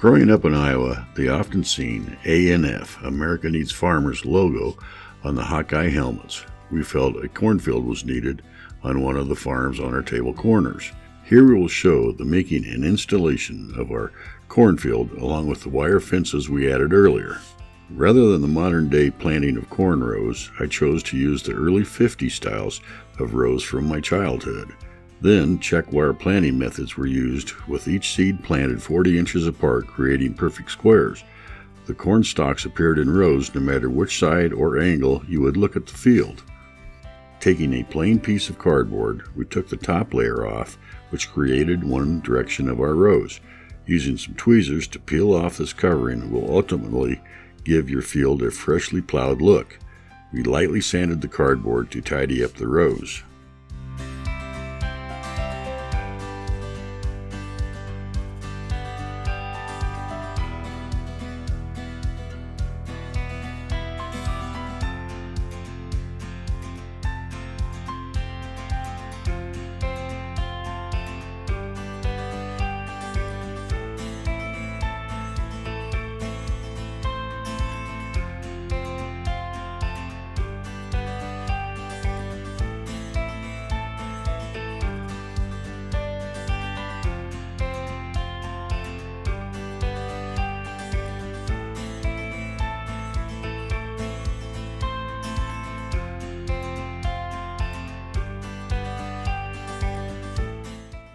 Growing up in Iowa, the often seen ANF, America Needs Farmers logo on the Hawkeye helmets, we felt a cornfield was needed on one of the farms on our table corners. Here we will show the making and installation of our cornfield along with the wire fences we added earlier. Rather than the modern day planting of corn rows, I chose to use the early 50s styles of rows from my childhood. Then check wire planting methods were used, with each seed planted 40 inches apart, creating perfect squares. The corn stalks appeared in rows no matter which side or angle you would look at the field. Taking a plain piece of cardboard, we took the top layer off, which created one direction of our rows. Using some tweezers to peel off this covering will ultimately give your field a freshly plowed look. We lightly sanded the cardboard to tidy up the rows.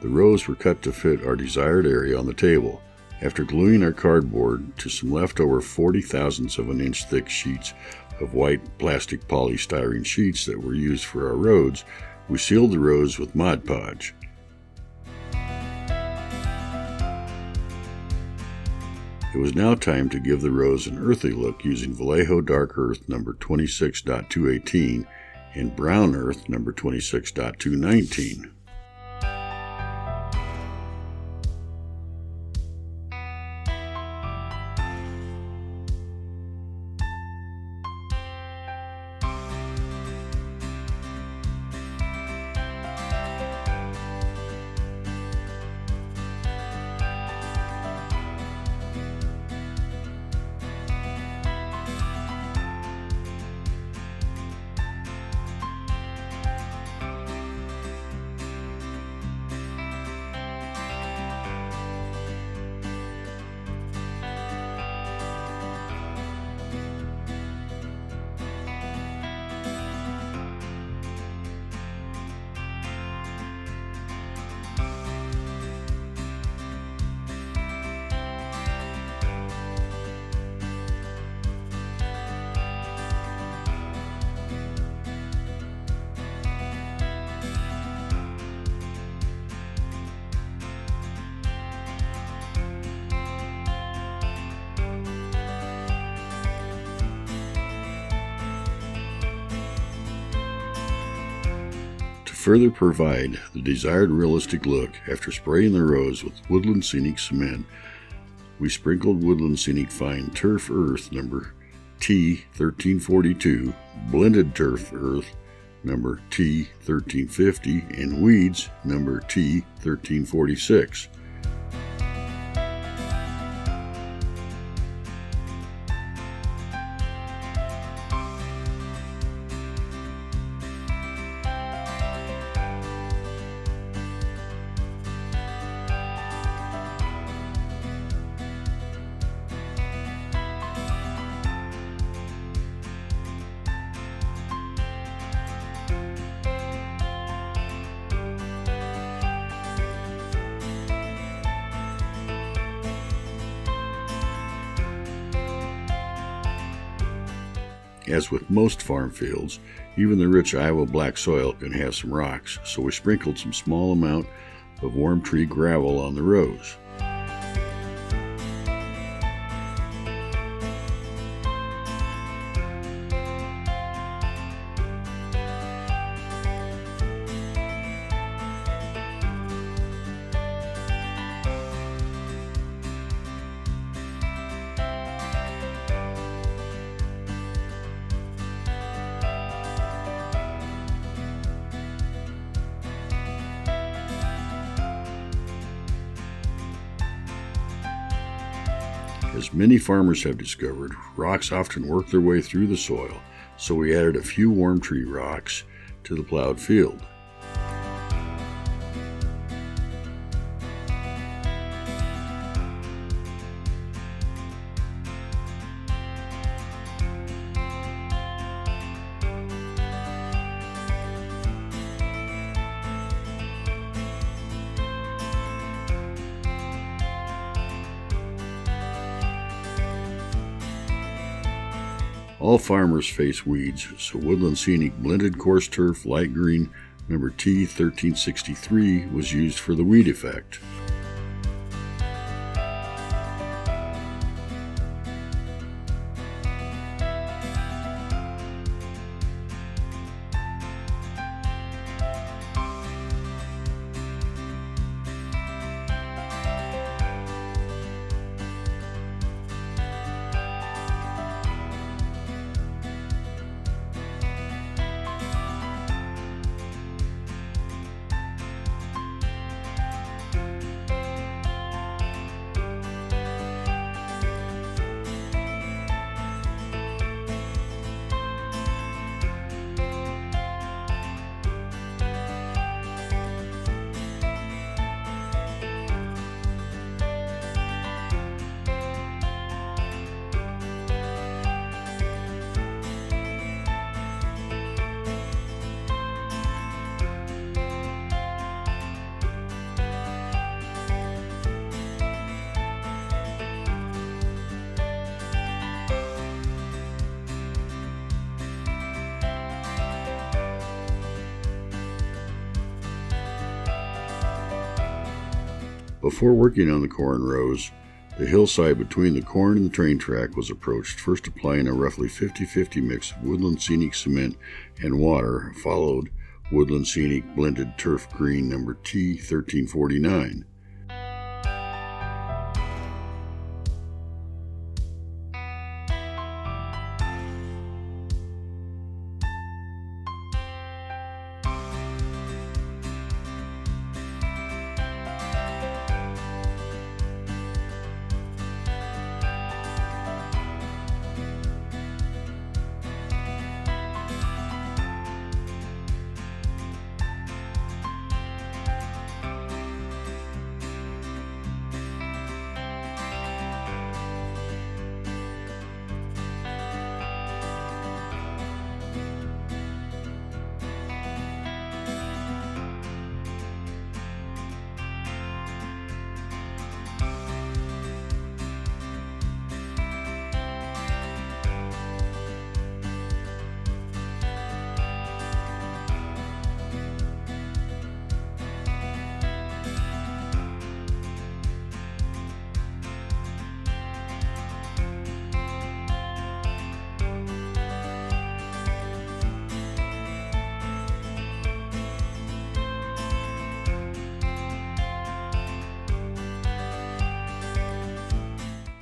The rows were cut to fit our desired area on the table. After gluing our cardboard to some leftover 40,000ths of an inch thick sheets of white plastic polystyrene sheets that were used for our roads, we sealed the rows with Mod Podge. It was now time to give the rows an earthy look using Vallejo Dark Earth number 26.218 and Brown Earth number 26.219. To further provide the desired realistic look, after spraying the rows with woodlandscenic cement, we sprinkled woodlandscenic fine turf earth number T1342, blended turf earth number T1350, and weeds number T1346. As with most farm fields, even the rich Iowa black soil can have some rocks, so we sprinkled some small amount of warmtree gravel on the rows. As many farmers have discovered, rocks often work their way through the soil, so we added a few warmtree rocks to the plowed field. All farmers face weeds, so Woodland Scenic blended coarse turf light green number T1363 was used for the weed effect. Before working on the corn rows, the hillside between the corn and the train track was approached, first applying a roughly 50-50 mix of Woodland Scenic cement and water, followed Woodland Scenic blended turf green number T1349.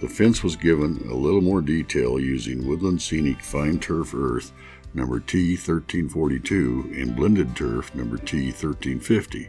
The fence was given a little more detail using Woodland Scenic fine turf earth number T1342 and blended turf number T1350.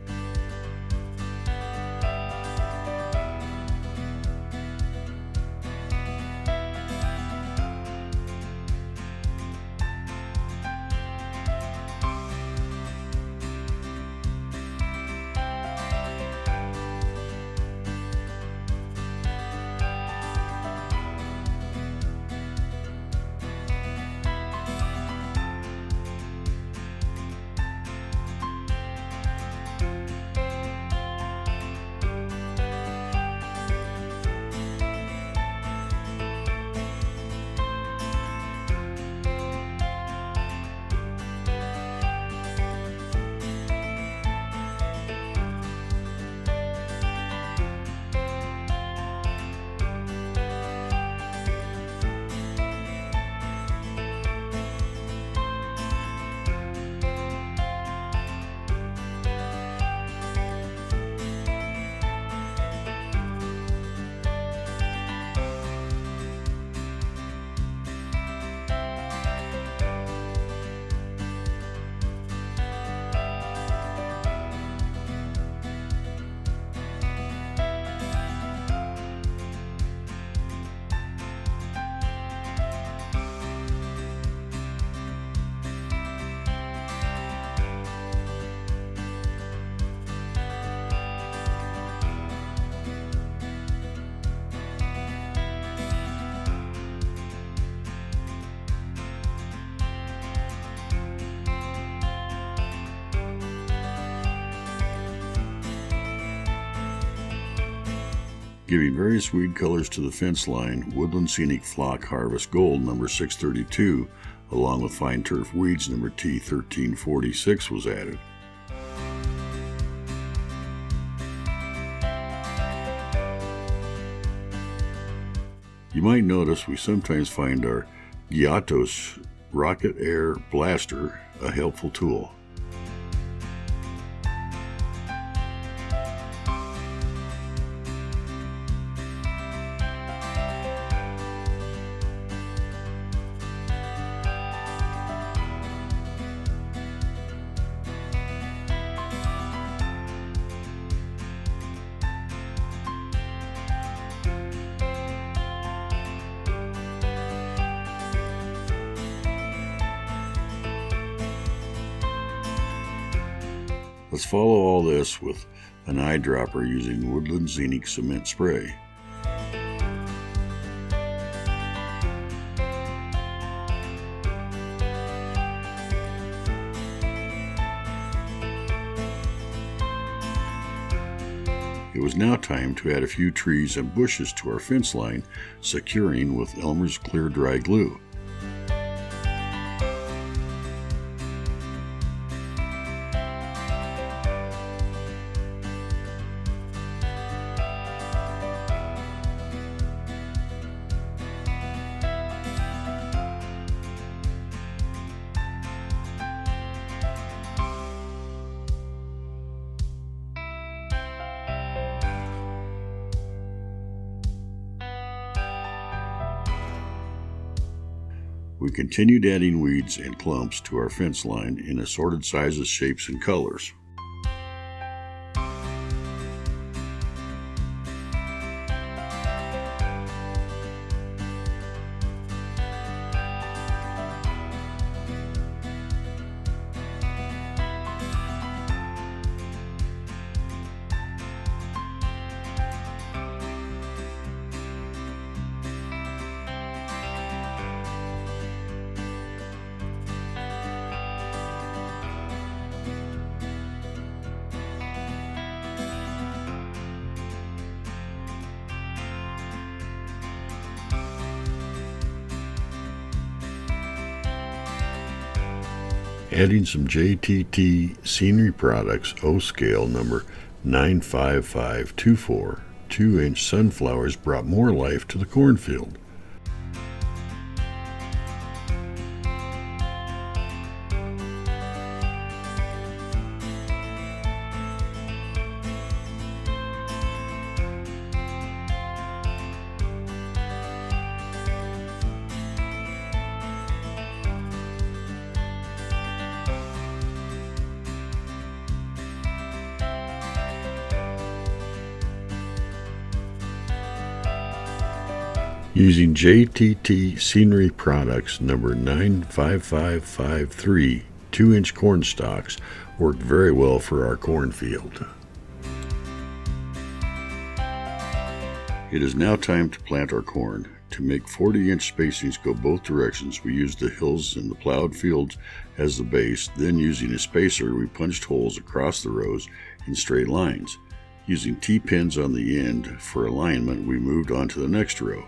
Giving various weed colors to the fence line, Woodland Scenic Flock Harvest Gold number 632, along with fine turf weeds number T1346 was added. You might notice we sometimes find our Giottos rocket air blaster a helpful tool. Let's follow all this with an eyedropper using Woodland Scenic cement spray. It was now time to add a few trees and bushes to our fence line, securing with Elmer's clear dry glue. We continued adding weeds and clumps to our fence line in assorted sizes, shapes, and colors. Adding some jttsceneryproducts oscale number 95524 2-inch sunflowers brought more life to the cornfield. Using jttsceneryproducts number 95553 2-inch corn stalks worked very well for our cornfield. It is now time to plant our corn. To make 40-inch spacings go both directions, we used the hills and the plowed fields as the base. Then using a spacer, we punched holes across the rows in straight lines. Using T-pins on the end for alignment, we moved on to the next row.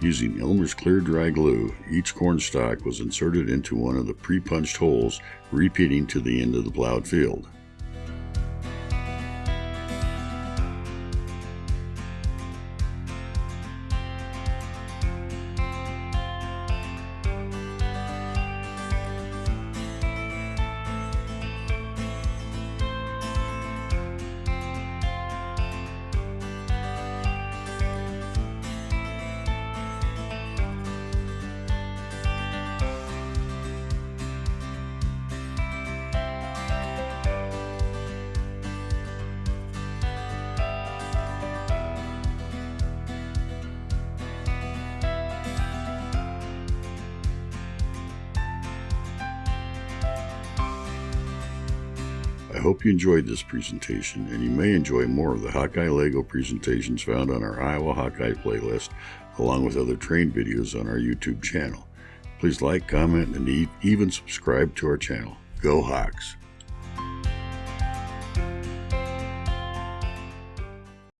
Using Elmer's clear dry glue, each corn stalk was inserted into one of the pre-punched holes, repeating to the end of the plowed field. hope you enjoyed this presentation, and you may enjoy more of the Hawkeye Lego presentations found on our Iowa Hawkeye playlist, along with other train videos on our YouTube channel. Please like, comment, and even subscribe to our channel. Go Hawks!